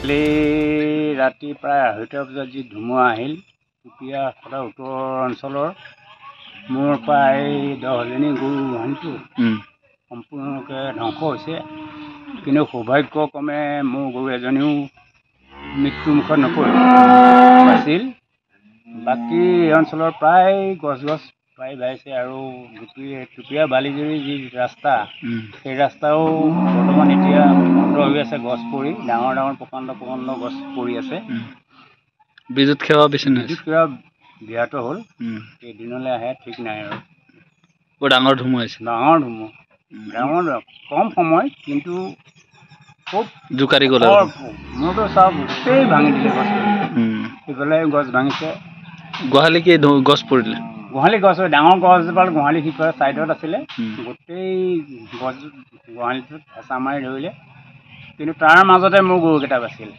কালি ৰাতি প্ৰায় 2:30 বজাত যি ধুমুহা আহিল, তেতিয়া সদায় উত্তৰ অঞ্চলৰ মোৰ প্ৰায় 10জনী গৰু গোহালিটো সম্পূৰ্ণৰূপে ধ্বংস হৈছে। কিন্তু সৌভাগ্যক্ৰমে মোৰ গৰু এজনীও মৃত্যুমুখত নপৰিল, বাচিল। বাকী এই অঞ্চলৰ প্ৰায় গছ প্ৰায় বাঢ়িছে আৰু টুপীয়া বালিজুৰি যি ৰাস্তা, সেই ৰাস্তাও বৰ্তমান এতিয়া বন্ধ হৈ আছে। গছ পৰি ডাঙৰ প্ৰকাণ্ড গছ পৰি আছে। বিদ্যুৎ সেৱা ব্যাহত হ'ল। কেইদিনলৈ আহে ঠিক নাই আৰু। বৰ ডাঙৰ ধুমুহা আহিছে। ডাঙৰ কম সময়, কিন্তু খুব জোকাৰি গ'ল। মোৰতো চাওক গোটেই ভাঙি দিলে গছ। সেইফালে গছ ভাঙিছে। গোহালি কি গছ পৰিলে? গোহালি গছ ডাঙৰ গছজোপা গোহালি সিফালে ছাইডত আছিলে, গোটেই গছ গোহালিটোত হেঁচা মাৰি ধৰিলে। কিন্তু তাৰ মাজতে মোৰ গৰুকেইটা বাচিল।